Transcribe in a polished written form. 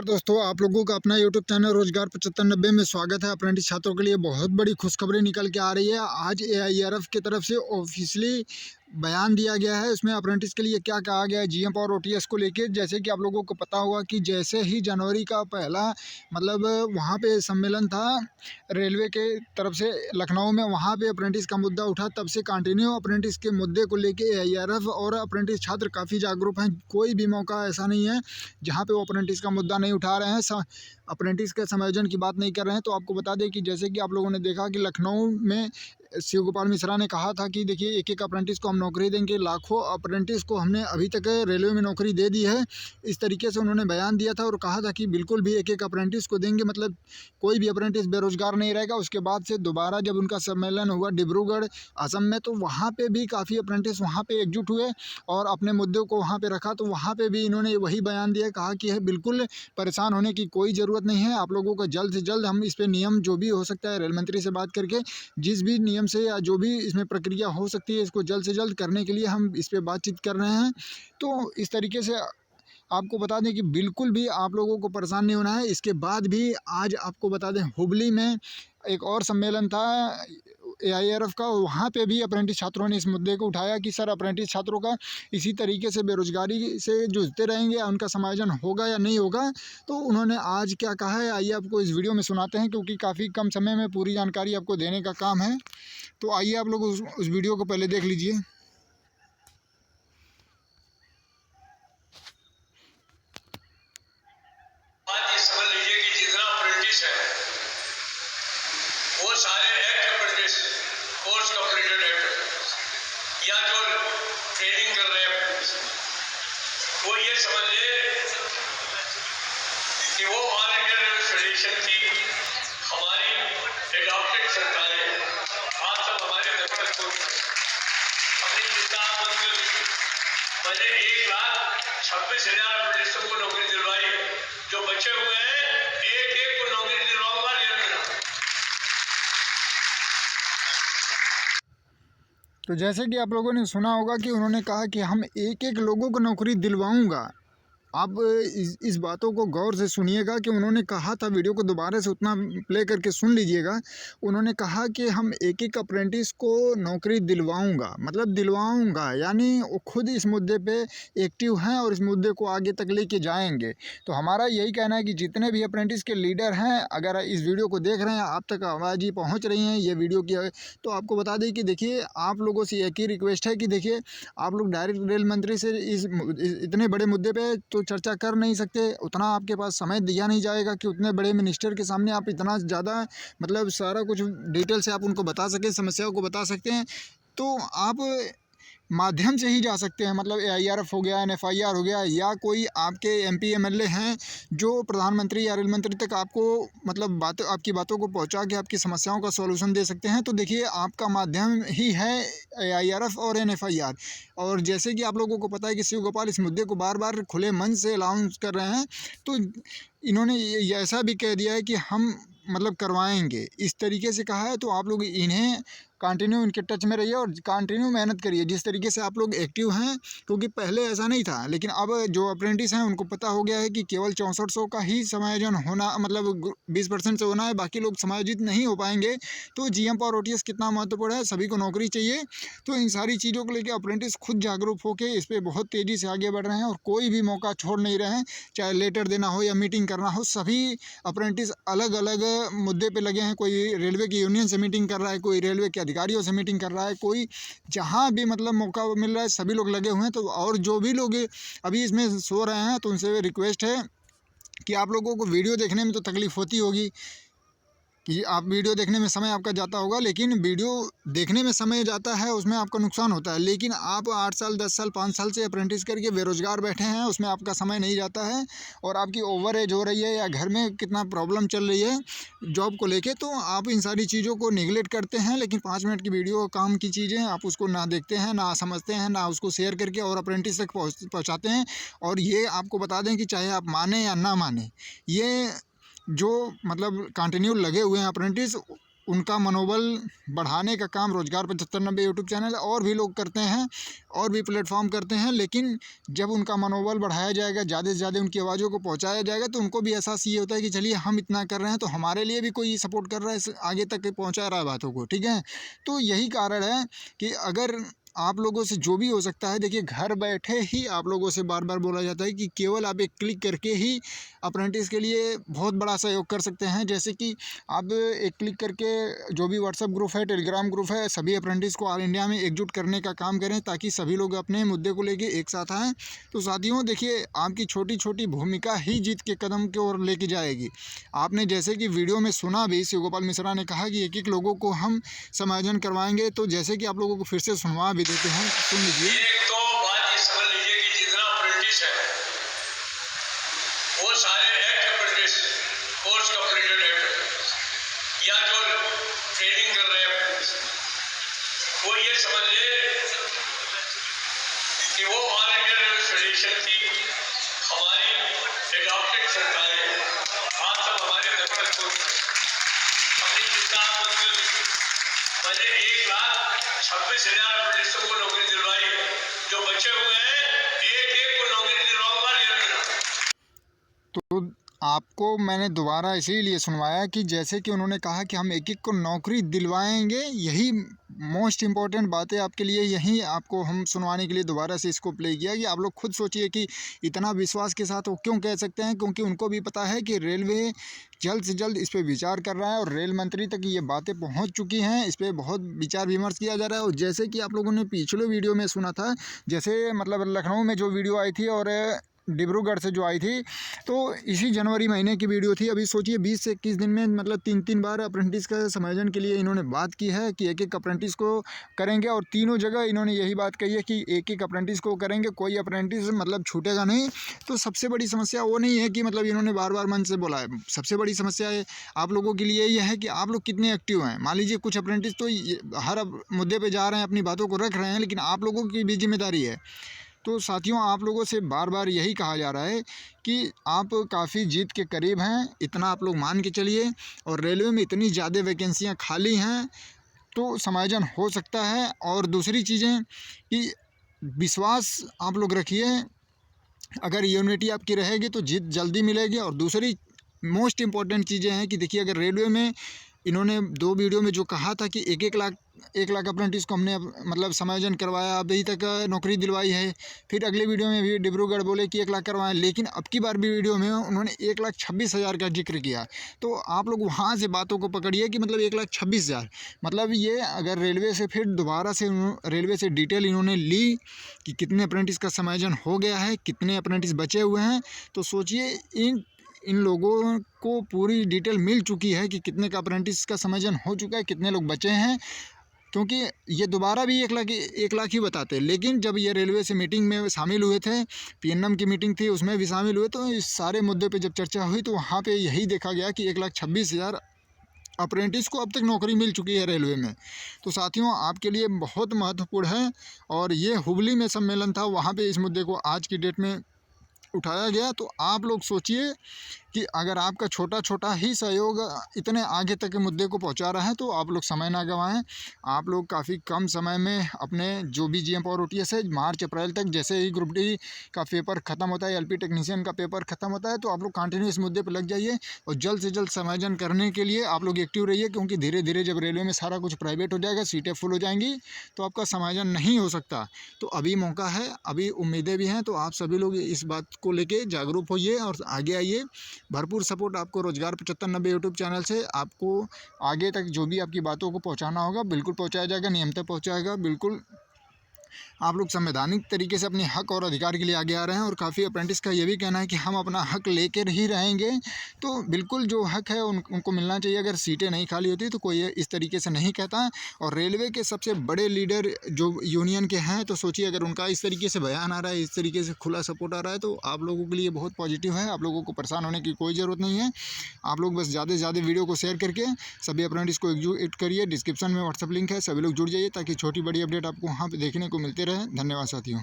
दोस्तों, आप लोगों का अपना यूट्यूब चैनल रोजगार 7590 में स्वागत है। अप्रेंटिस छात्रों के लिए बहुत बड़ी खुशखबरी निकल के आ रही है। आज एआईआरएफ की तरफ से ऑफिशियली बयान दिया गया है। इसमें अप्रेंटिस के लिए क्या कहा गया है जीएम और ओटीएस को लेके। जैसे कि आप लोगों को पता होगा कि जैसे ही जनवरी का पहला वहाँ पे सम्मेलन था रेलवे के तरफ से लखनऊ में, वहाँ पे अप्रेंटिस का मुद्दा उठा। तब से कंटिन्यू अप्रेंटिस के मुद्दे को लेके एआईआरएफ और अप्रेंटिस छात्र काफ़ी जागरूक हैं। कोई भी मौका ऐसा नहीं है जहाँ पे वो अप्रेंटिस का मुद्दा नहीं उठा रहे हैं, अप्रेंटिस के समायोजन की बात नहीं कर रहे हैं। तो आपको बता दें कि जैसे कि आप लोगों ने देखा कि लखनऊ में शिव गोपाल मिश्रा ने कहा था कि देखिए एक एक अप्रेंटिस को हम नौकरी देंगे, लाखों अप्रेंटिस को हमने अभी तक रेलवे में नौकरी दे दी है। इस तरीके से उन्होंने बयान दिया था और कहा था कि बिल्कुल भी एक एक अप्रेंटिस को देंगे, मतलब कोई भी अप्रेंटिस बेरोजगार नहीं रहेगा। उसके बाद से दोबारा जब उनका सम्मेलन हुआ डिब्रूगढ़ असम में, तो वहाँ पे भी काफ़ी अप्रेंटिस वहाँ पे एकजुट हुए और अपने मुद्दों को वहाँ पे रखा। तो वहाँ पे भी इन्होंने वही बयान दिया, कहा कि है बिल्कुल परेशान होने की कोई ज़रूरत नहीं है। आप लोगों को जल्द से जल्द हम इस पे नियम जो भी हो सकता है रेल मंत्री से बात करके, जिस भी नियम से या जो भी इसमें प्रक्रिया हो सकती है, इसको जल्द से जल्द करने के लिए हम इस पे बातचीत कर रहे हैं। तो इस तरीके से आपको बता दें कि बिल्कुल भी आप लोगों को परेशान नहीं होना है। इसके बाद भी आज आपको बता दें हुबली में एक और सम्मेलन था एआईआरएफ का, वहाँ पे भी अप्रेंटिस छात्रों ने इस मुद्दे को उठाया कि सर अप्रेंटिस छात्रों का इसी तरीके से बेरोजगारी से जूझते रहेंगे या उनका समायोजन होगा या नहीं होगा। तो उन्होंने आज क्या कहा है, आइए आपको इस वीडियो में सुनाते हैं, क्योंकि काफ़ी कम समय में पूरी जानकारी आपको देने का काम है। तो आइए आप लोग उस वीडियो को पहले देख लीजिए। वो सारे act apprentice, course completed act या जो ट्रेनिंग कर रहे हैं, वो ये समझ ले कि वो ऑल इंडिया रेलवे फेडरेशन की हमारी एडॉप्टेड सरकार है। आप सब हमारे दफ्तर को अपनी किताब मैंने 1,26,000 अप्रेंटिसों को नौकरी दिलवाई। जो बचे हुए हैं एक एक को नौकरी दिलवाऊंगा। तो जैसे कि आप लोगों ने सुना होगा कि उन्होंने कहा कि हम एक एक लोगों को नौकरी दिलवाऊंगा। आप इस बातों को गौर से सुनिएगा कि उन्होंने कहा था, वीडियो को दोबारा से उतना प्ले करके सुन लीजिएगा। उन्होंने कहा कि हम एक एक अप्रेंटिस को नौकरी दिलवाऊंगा, मतलब दिलवाऊंगा, यानी वो खुद इस मुद्दे पे एक्टिव हैं और इस मुद्दे को आगे तक लेके जाएंगे। तो हमारा यही कहना है कि जितने भी अप्रेंटिस के लीडर हैं, अगर इस वीडियो को देख रहे हैं, आप तक आवाज़ ही पहुँच रही हैं ये वीडियो की, तो आपको बता दें कि देखिए आप लोगों से एक ही रिक्वेस्ट है कि देखिए आप लोग डायरेक्ट रेल मंत्री से इस इतने बड़े मुद्दे पे तो चर्चा कर नहीं सकते, उतना आपके पास समय दिया नहीं जाएगा कि उतने बड़े मिनिस्टर के सामने आप इतना ज़्यादा सारा कुछ डिटेल से आप उनको बता सकें, समस्याओं को बता सकते हैं। तो आप माध्यम से ही जा सकते हैं, मतलब एआईआरएफ हो गया, एनएफआईआर हो गया, या कोई आपके एमपी एमएलए हैं जो प्रधानमंत्री या रेल मंत्री तक आपको आपकी बातों को पहुंचा के आपकी समस्याओं का सॉल्यूशन दे सकते हैं। तो देखिए आपका माध्यम ही है एआईआरएफ और एनएफआईआर। और जैसे कि आप लोगों को पता है कि शिव गोपाल इस मुद्दे को बार बार खुले मन से अनाउंस कर रहे हैं, तो इन्होंने ये ऐसा भी कह दिया है कि हम करवाएंगे, इस तरीके से कहा है। तो आप लोग इन्हें कंटिन्यू इनके टच में रहिए और कंटिन्यू मेहनत करिए, जिस तरीके से आप लोग एक्टिव हैं, क्योंकि पहले ऐसा नहीं था। लेकिन अब जो अप्रेंटिस हैं उनको पता हो गया है कि केवल 6400 का ही समायोजन होना, 20% से होना है, बाकी लोग समायोजित नहीं हो पाएंगे। तो जीएम और ओटीएस कितना महत्वपूर्ण है, सभी को नौकरी चाहिए। तो इन सारी चीज़ों को लेकर अप्रेंटिस खुद जागरूक होकर इस पर बहुत तेज़ी से आगे बढ़ रहे हैं और कोई भी मौका छोड़ नहीं रहे हैं। चाहे लेटर देना हो या मीटिंग करना हो, सभी अप्रेंटिस अलग अलग मुद्दे पे लगे हैं। कोई रेलवे की यूनियन से मीटिंग कर रहा है, कोई रेलवे के अधिकारियों से मीटिंग कर रहा है, कोई जहाँ भी मौका मिल रहा है, सभी लोग लगे हुए हैं। तो और जो भी लोग अभी इसमें सो रहे हैं, तो उनसे रिक्वेस्ट है कि आप लोगों को वीडियो देखने में तो तकलीफ़ होती होगी कि आप वीडियो देखने में समय आपका जाता होगा, लेकिन वीडियो देखने में समय जाता है उसमें आपका नुकसान होता है। लेकिन आप 8 साल 10 साल 5 साल से अप्रेंटिस करके बेरोज़गार बैठे हैं, उसमें आपका समय नहीं जाता है और आपकी ओवर एज हो रही है या घर में कितना प्रॉब्लम चल रही है जॉब को लेके, तो आप इन सारी चीज़ों को निगलेक्ट करते हैं। लेकिन 5 मिनट की वीडियो काम की चीज़ें आप उसको ना देखते हैं, ना समझते हैं, ना उसको शेयर करके और अप्रेंटिस तक पहुँचाते हैं। और ये आपको बता दें कि चाहे आप माने या ना माने, ये जो कंटिन्यू लगे हुए हैं अप्रेंटिस, उनका मनोबल बढ़ाने का काम रोज़गार 7590 यूट्यूब चैनल और भी लोग करते हैं और भी प्लेटफॉर्म करते हैं। लेकिन जब उनका मनोबल बढ़ाया जाएगा, ज़्यादा से ज़्यादा उनकी आवाज़ों को पहुंचाया जाएगा, तो उनको भी एहसास ये होता है कि चलिए हम इतना कर रहे हैं तो हमारे लिए भी कोई सपोर्ट कर रहा है, आगे तक पहुँचा रहा है बातों को, ठीक है। तो यही कारण है कि अगर आप लोगों से जो भी हो सकता है, देखिए घर बैठे ही आप लोगों से बार बार बोला जाता है कि केवल आप एक क्लिक करके ही अप्रेंटिस के लिए बहुत बड़ा सहयोग कर सकते हैं। जैसे कि आप एक क्लिक करके जो भी व्हाट्सएप ग्रुप है, टेलीग्राम ग्रुप है, सभी अप्रेंटिस को ऑल इंडिया में एकजुट करने का काम करें ताकि सभी लोग अपने मुद्दे को लेके एक साथ आएँ। तो साथियों देखिए, आपकी छोटी छोटी भूमिका ही जीत के कदम की ओर लेके जाएगी। आपने जैसे कि वीडियो में सुना भी, शिव गोपाल मिश्रा ने कहा कि एक एक लोगों को हम समायोजन करवाएंगे। तो जैसे कि आप लोगों को फिर से सुनवा भी देते हैं, सुन लीजिए। एक तो बात ये समझ लीजिए कि जितना अप्रेंटिस है वो सारे act apprentice, course completed act या जो ट्रेनिंग कर रहे हैं वो ये समझ ले कि वो ऑल इंडिया रेलवे फेडरेशन की हमारी एडॉप्टेड सरकार है। आप सब हमारे दफ्तर को अपनी किताब मैंने 1,26,000 अप्रेंटिसों को नौकरी दिलवाई। जो बच्चे हुए हैं एक एक को नौकरी दिलवाऊंगा रेलवे में। तो आपको मैंने दोबारा इसीलिए सुनवाया कि जैसे कि उन्होंने कहा कि हम एक एक को नौकरी दिलवाएंगे, यही मोस्ट इम्पॉर्टेंट बात है आपके लिए। यही आपको हम सुनवाने के लिए दोबारा से इसको प्ले किया कि आप लोग खुद सोचिए कि इतना विश्वास के साथ वो क्यों कह सकते हैं, क्योंकि उनको भी पता है कि रेलवे जल्द से जल्द इस पर विचार कर रहा है और रेल मंत्री तक ये बातें पहुंच चुकी हैं। इस पर बहुत विचार विमर्श किया जा रहा है। और जैसे कि आप लोगों ने पिछले वीडियो में सुना था, जैसे मतलब लखनऊ में जो वीडियो आई थी और डिब्रूगढ़ से जो आई थी, तो इसी जनवरी महीने की वीडियो थी। अभी सोचिए 20 से 21 दिन में मतलब 3-3 बार अप्रेंटिस का समायोजन के लिए इन्होंने बात की है कि एक एक अप्रेंटिस को करेंगे। और तीनों जगह इन्होंने यही बात कही है कि एक एक अप्रेंटिस को करेंगे, कोई अप्रेंटिस मतलब छूटेगा नहीं। तो सबसे बड़ी समस्या वो नहीं है कि मतलब इन्होंने बार बार मन से बोला है। सबसे बड़ी समस्या है आप लोगों के लिए यह है कि आप लोग कितने एक्टिव हैं। मान लीजिए कुछ अप्रेंटिस तो हर मुद्दे पर जा रहे हैं, अपनी बातों को रख रहे हैं, लेकिन आप लोगों की भी जिम्मेदारी है। तो साथियों, आप लोगों से बार बार यही कहा जा रहा है कि आप काफ़ी जीत के करीब हैं, इतना आप लोग मान के चलिए। और रेलवे में इतनी ज़्यादा वैकेंसियां खाली हैं तो समायोजन हो सकता है। और दूसरी चीज़ें कि विश्वास आप लोग रखिए, अगर यूनिटी आपकी रहेगी तो जीत जल्दी मिलेगी। और दूसरी मोस्ट इम्पॉर्टेंट चीज़ें हैं कि देखिए, अगर रेलवे में इन्होंने 2 वीडियो में जो कहा था कि 1 लाख अप्रेंटिस को हमने मतलब समायोजन करवाया, अभी तक नौकरी दिलवाई है। फिर अगले वीडियो में भी डिब्रूगढ़ बोले कि 1 लाख करवाएं, लेकिन अब की बार भी वीडियो में उन्होंने 1,26,000 का जिक्र किया। तो आप लोग वहाँ से बातों को पकड़िए कि मतलब 1,26,000 मतलब ये अगर रेलवे से फिर दोबारा से रेलवे से डिटेल इन्होंने ली कि कितने अप्रेंटिस का समायोजन हो गया है, कितने अप्रेंटिस बचे हुए हैं, तो सोचिए इन लोगों को पूरी डिटेल मिल चुकी है कि कितने का अप्रेंटिस का समायोजन हो चुका है, कितने लोग बचे हैं। क्योंकि ये दोबारा भी 1 लाख ही बताते हैं, लेकिन जब ये रेलवे से मीटिंग में शामिल हुए थे, पीएनएम की मीटिंग थी उसमें भी शामिल हुए, तो इस सारे मुद्दे पे जब चर्चा हुई तो वहाँ पे यही देखा गया कि 1,26,000 अप्रेंटिस को अब तक नौकरी मिल चुकी है रेलवे में। तो साथियों, आपके लिए बहुत महत्वपूर्ण है। और ये हुबली में सम्मेलन था, वहाँ पर इस मुद्दे को आज की डेट में उठाया गया। तो आप लोग सोचिए कि अगर आपका छोटा छोटा ही सहयोग इतने आगे तक के मुद्दे को पहुंचा रहा है, तो आप लोग समय ना गंवाएं। आप लोग काफ़ी कम समय में अपने जो भी जीएम पावर ओटीएस है, मार्च अप्रैल तक जैसे ही ग्रुप डी का पेपर ख़त्म होता है, एलपी टेक्नीशियन का पेपर ख़त्म होता है, तो आप लोग कंटिन्यू इस मुद्दे पर लग जाइए और जल्द से जल्द समायोजन करने के लिए आप लोग एक्टिव रहिए। क्योंकि धीरे धीरे जब रेलवे में सारा कुछ प्राइवेट हो जाएगा, सीटें फुल हो जाएंगी, तो आपका समायोजन नहीं हो सकता। तो अभी मौका है, अभी उम्मीदें भी हैं। तो आप सभी लोग इस बात को लेके जागरूक होइए और आगे आइए। भरपूर सपोर्ट आपको रोज़गार 7590 यूट्यूब चैनल से आपको आगे तक जो भी आपकी बातों को पहुंचाना होगा बिल्कुल पहुंचाया जाएगा, नियमित पहुंचाएगा। बिल्कुल आप लोग संवैधानिक तरीके से अपने हक और अधिकार के लिए आगे आ रहे हैं। और काफ़ी अप्रेंटिस का ये भी कहना है कि हम अपना हक लेकर ही रहेंगे। तो बिल्कुल जो हक है उनको मिलना चाहिए। अगर सीटें नहीं खाली होती तो कोई इस तरीके से नहीं कहता। और रेलवे के सबसे बड़े लीडर जो यूनियन के हैं, तो सोचिए अगर उनका इस तरीके से बयान आ रहा है, इस तरीके से खुला सपोर्ट आ रहा है, तो आप लोगों के लिए बहुत पॉजिटिव है। आप लोगों को परेशान होने की कोई ज़रूरत नहीं है। आप लोग बस ज़्यादा से ज़्यादा वीडियो को शेयर करके सभी अप्रेंटिस को एकजुट करिए। डिस्क्रिप्शन में व्हाट्सअप लिंक है, सभी लोग जुड़ जाइए ताकि छोटी बड़ी अपडेट आपको वहाँ पर देखने को मिलते रहे। धन्यवाद साथियों।